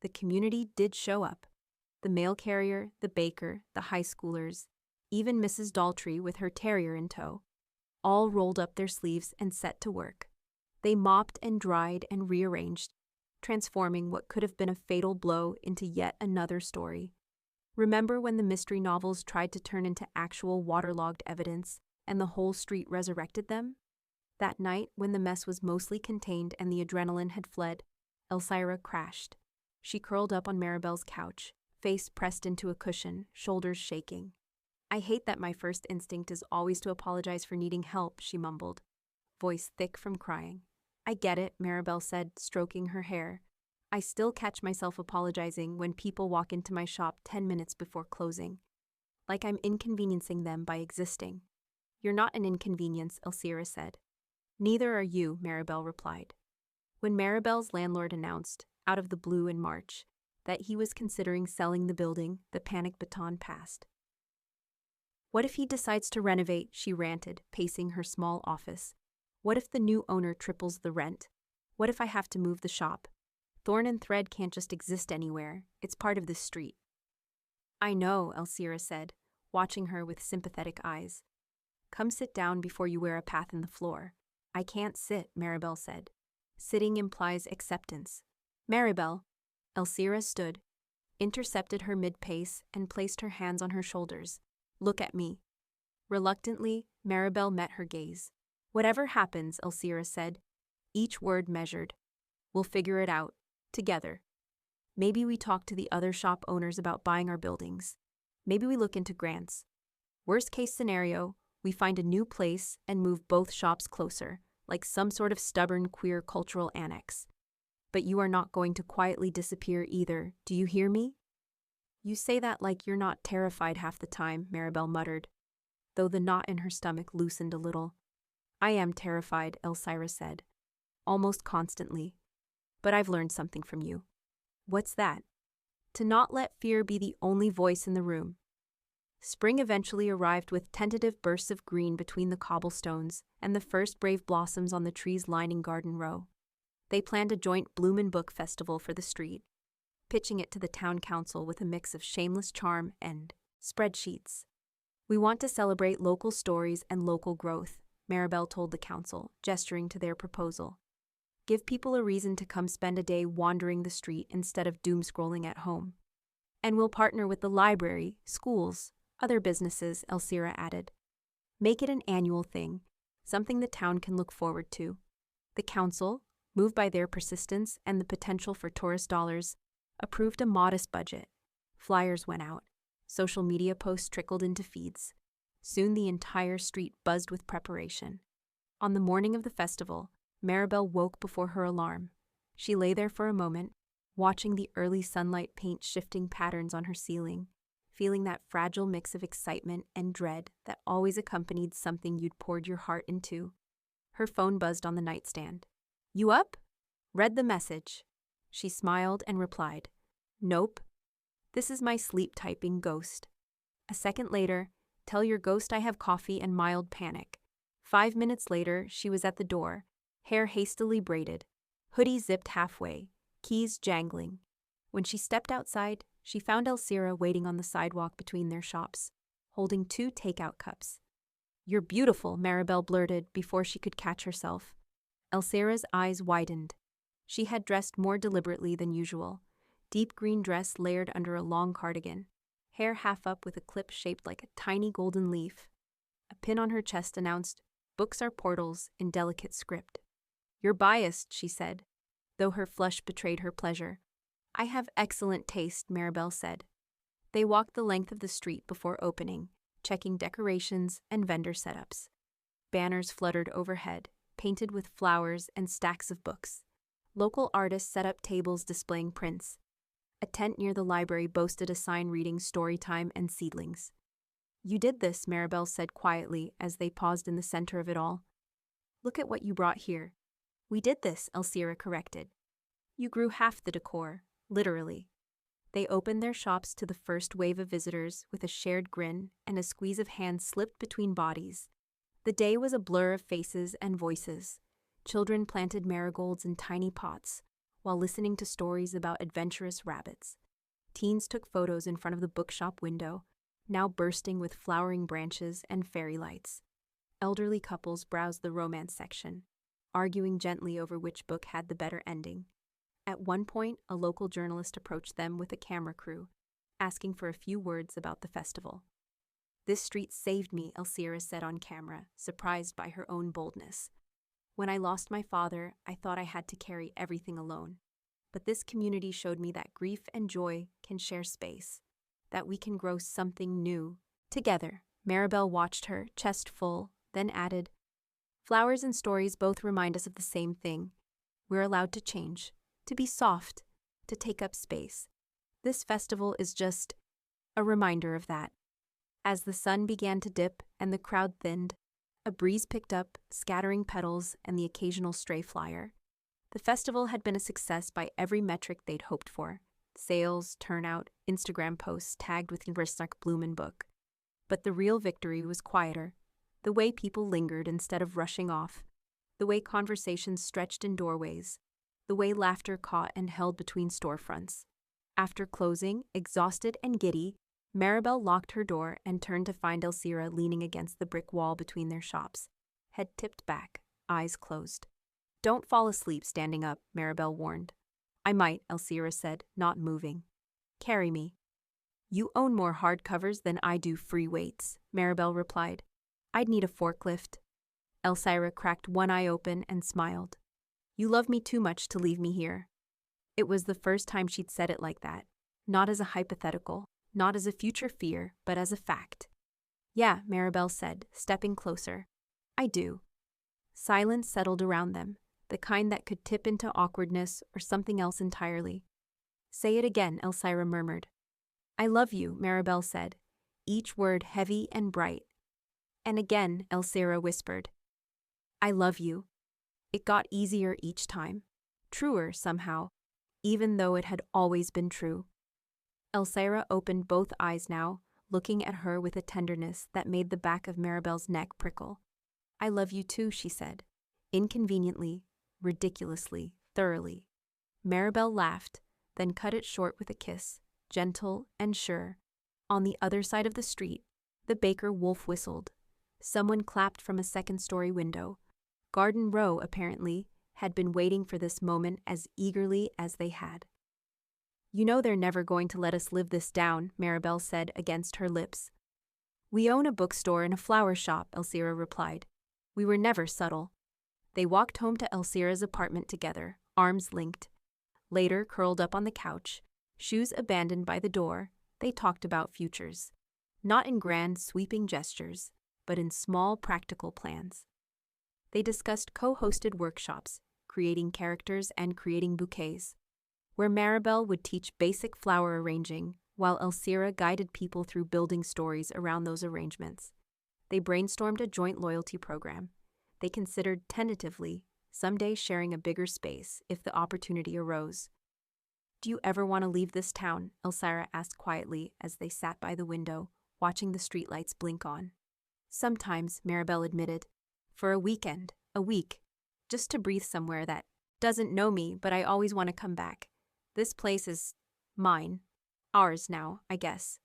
The community did show up. The mail carrier, the baker, the high schoolers, even Mrs. Daltrey with her terrier in tow, all rolled up their sleeves and set to work. They mopped and dried and rearranged, transforming what could have been a fatal blow into yet another story. Remember when the mystery novels tried to turn into actual waterlogged evidence and the whole street resurrected them? That night, when the mess was mostly contained and the adrenaline had fled, Elsira crashed. She curled up on Maribel's couch, face pressed into a cushion, shoulders shaking. I hate that my first instinct is always to apologize for needing help, she mumbled, voice thick from crying. I get it, Maribel said, stroking her hair. I still catch myself apologizing when people walk into my shop 10 minutes before closing. Like I'm inconveniencing them by existing. You're not an inconvenience, Elsira said. Neither are you, Maribel replied. When Maribel's landlord announced, out of the blue in March, that he was considering selling the building, the panic baton passed. What if he decides to renovate, she ranted, pacing her small office. What if the new owner triples the rent? What if I have to move the shop? Thorn Thread can't just exist anywhere. It's part of this street. I know, Elsira said, watching her with sympathetic eyes. Come sit down before you wear a path in the floor. I can't sit, Maribel said. Sitting implies acceptance. Maribel. Elsira stood, intercepted her mid-pace, and placed her hands on her shoulders. Look at me. Reluctantly, Maribel met her gaze. Whatever happens, Elsira said, each word measured. We'll figure it out. Together. Maybe we talk to the other shop owners about buying our buildings. Maybe we look into grants. Worst case scenario, we find a new place and move both shops closer, like some sort of stubborn queer cultural annex. But you are not going to quietly disappear either, do you hear me? You say that like you're not terrified half the time, Maribel muttered, though the knot in her stomach loosened a little. I am terrified, Elsira said, almost constantly. But I've learned something from you. What's that? To not let fear be the only voice in the room. Spring eventually arrived with tentative bursts of green between the cobblestones and the first brave blossoms on the trees lining Garden Row. They planned a joint Bloomin' Book festival for the street, pitching it to the town council with a mix of shameless charm and spreadsheets. We want to celebrate local stories and local growth, Maribel told the council, gesturing to their proposal. Give people a reason to come spend a day wandering the street instead of doom-scrolling at home. And we'll partner with the library, schools, other businesses, Elsira added. Make it an annual thing, something the town can look forward to. The council, moved by their persistence and the potential for tourist dollars, approved a modest budget. Flyers went out. Social media posts trickled into feeds. Soon the entire street buzzed with preparation. On the morning of the festival, Maribel woke before her alarm. She lay there for a moment, watching the early sunlight paint shifting patterns on her ceiling, feeling that fragile mix of excitement and dread that always accompanied something you'd poured your heart into. Her phone buzzed on the nightstand. "You up?" "Read the message." She smiled and replied, "Nope. This is my sleep-typing ghost." A second later, "Tell your ghost I have coffee and mild panic." 5 minutes later, she was at the door, hair hastily braided, hoodie zipped halfway, keys jangling. When she stepped outside, she found Elsira waiting on the sidewalk between their shops, holding 2 takeout cups. "You're beautiful," Maribel blurted before she could catch herself. Elsira's eyes widened. She had dressed more deliberately than usual. Deep green dress layered under a long cardigan, hair half up with a clip shaped like a tiny golden leaf. A pin on her chest announced, "Books are portals," in delicate script. "You're biased," she said, though her flush betrayed her pleasure. "I have excellent taste," Maribel said. They walked the length of the street before opening, checking decorations and vendor setups. Banners fluttered overhead, painted with flowers and stacks of books. Local artists set up tables displaying prints. A tent near the library boasted a sign reading Storytime and Seedlings. "You did this," Maribel said quietly as they paused in the center of it all. "Look at what you brought here." "We did this," Elsira corrected. "You grew half the decor, literally." They opened their shops to the first wave of visitors with a shared grin, and a squeeze of hands slipped between bodies. The day was a blur of faces and voices. Children planted marigolds in tiny pots, while listening to stories about adventurous rabbits. Teens took photos in front of the bookshop window, now bursting with flowering branches and fairy lights. Elderly couples browsed the romance section, arguing gently over which book had the better ending. At one point, a local journalist approached them with a camera crew, asking for a few words about the festival. "This street saved me," Elsira said on camera, surprised by her own boldness. "When I lost my father, I thought I had to carry everything alone. But this community showed me that grief and joy can share space, that we can grow something new together." Maribel watched her, chest full, then added, "Flowers and stories both remind us of the same thing. We're allowed to change, to be soft, to take up space. This festival is just a reminder of that." As the sun began to dip and the crowd thinned, a breeze picked up, scattering petals and the occasional stray flyer. The festival had been a success by every metric they'd hoped for: sales, turnout, Instagram posts tagged with Risnak Blumen book. But the real victory was quieter. The way people lingered instead of rushing off. The way conversations stretched in doorways. The way laughter caught and held between storefronts. After closing, exhausted and giddy, Maribel locked her door and turned to find Elsira leaning against the brick wall between their shops, head tipped back, eyes closed. "Don't fall asleep standing up," Maribel warned. "I might," Elsira said, not moving. "Carry me." "You own more hardcovers than I do free weights," Maribel replied. "I'd need a forklift." Elsira cracked one eye open and smiled. "You love me too much to leave me here." It was the first time she'd said it like that, not as a hypothetical, not as a future fear, but as a fact. "Yeah," Maribel said, stepping closer. "I do." Silence settled around them, the kind that could tip into awkwardness or something else entirely. "Say it again," Elsira murmured. "I love you," Maribel said, each word heavy and bright. "And again," Elsira whispered. "I love you." It got easier each time, truer somehow, even though it had always been true. Elsira opened both eyes now, looking at her with a tenderness that made the back of Maribel's neck prickle. "I love you too," she said, inconveniently, ridiculously, thoroughly. Maribel laughed, then cut it short with a kiss, gentle and sure. On the other side of the street, The baker wolf whistled. Someone clapped from a second-story window. Garden Row, apparently, had been waiting for this moment as eagerly as they had. "You know they're never going to let us live this down," Maribel said against her lips. "We own a bookstore and a flower shop," Elsira replied. "We were never subtle." They walked home to Elsira's apartment together, arms linked. Later, curled up on the couch, shoes abandoned by the door, they talked about futures. Not in grand, sweeping gestures, but in small, practical plans. They discussed co-hosted workshops, creating characters and creating bouquets, where Maribel would teach basic flower arranging, while Elsira guided people through building stories around those arrangements. They brainstormed a joint loyalty program. They considered tentatively someday sharing a bigger space if the opportunity arose. "Do you ever want to leave this town?" Elsira asked quietly as they sat by the window, watching the streetlights blink on. "Sometimes," Maribel admitted. "For a weekend, a week. Just to breathe somewhere that doesn't know me, but I always want to come back. This place is mine. Ours now, I guess."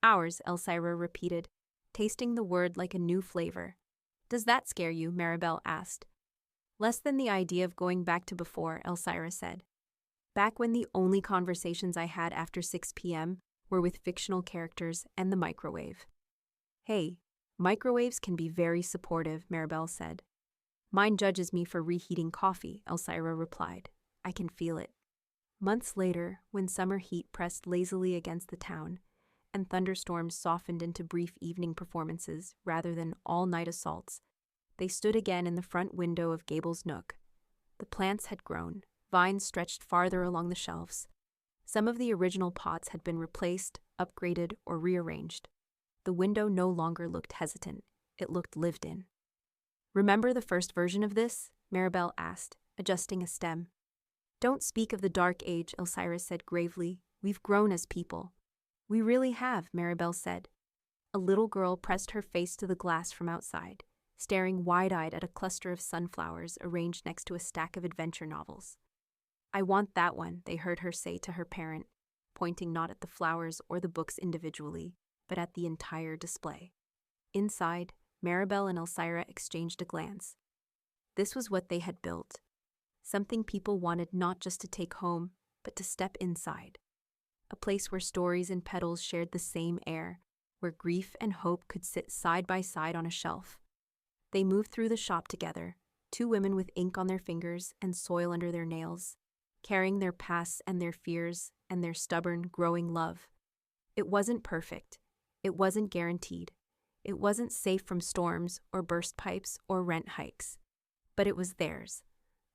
"Ours," Elsira repeated, tasting the word like a new flavor. "Does that scare you?" Maribel asked. "Less than the idea of going back to before," Elsira said. "Back when the only conversations I had after 6 p.m. were with fictional characters and the microwave." "Hey, microwaves can be very supportive," Maribel said. "Mine judges me for reheating coffee," Elsira replied. "I can feel it." Months later, when summer heat pressed lazily against the town, and thunderstorms softened into brief evening performances rather than all-night assaults, they stood again in the front window of Gable's Nook. The plants had grown, vines stretched farther along the shelves. Some of the original pots had been replaced, upgraded, or rearranged. The window no longer looked hesitant, it looked lived in. "Remember the first version of this?" Maribel asked, adjusting a stem. "Don't speak of the dark age," Elsira said gravely. "We've grown as people." "We really have," Maribel said. A little girl pressed her face to the glass from outside, staring wide-eyed at a cluster of sunflowers arranged next to a stack of adventure novels. "I want that one," they heard her say to her parent, pointing not at the flowers or the books individually, but at the entire display. Inside, Maribel and Elsira exchanged a glance. This was what they had built. Something people wanted not just to take home, but to step inside. A place where stories and petals shared the same air, where grief and hope could sit side by side on a shelf. They moved through the shop together, two women with ink on their fingers and soil under their nails, carrying their pasts and their fears and their stubborn, growing love. It wasn't perfect. It wasn't guaranteed. It wasn't safe from storms or burst pipes or rent hikes. But it was theirs.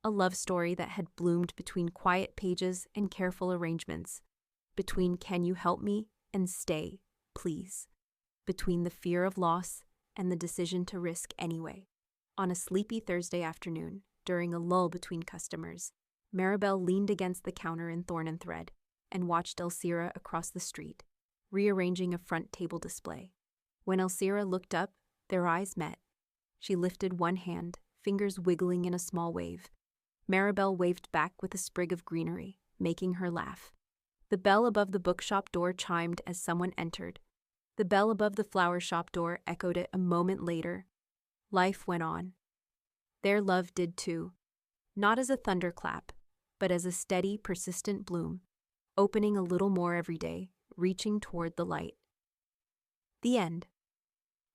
A love story that had bloomed between quiet pages and careful arrangements. Between "Can you help me?" and "Stay, please." Between the fear of loss and the decision to risk anyway. On a sleepy Thursday afternoon, during a lull between customers, Maribel leaned against the counter in Thorn Thread and watched Elsira across the street, rearranging a front table display. When Elsira looked up, their eyes met. She lifted one hand, fingers wiggling in a small wave. Maribel waved back with a sprig of greenery, making her laugh. The bell above the bookshop door chimed as someone entered. The bell above the flower shop door echoed it a moment later. Life went on. Their love did too. Not as a thunderclap, but as a steady, persistent bloom, opening a little more every day, reaching toward the light. The end.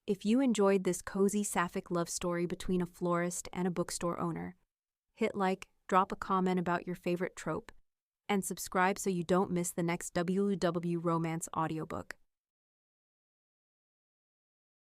If you enjoyed this cozy sapphic love story between a florist and a bookstore owner, hit like, drop a comment about your favorite trope, and subscribe so you don't miss the next WW romance audiobook.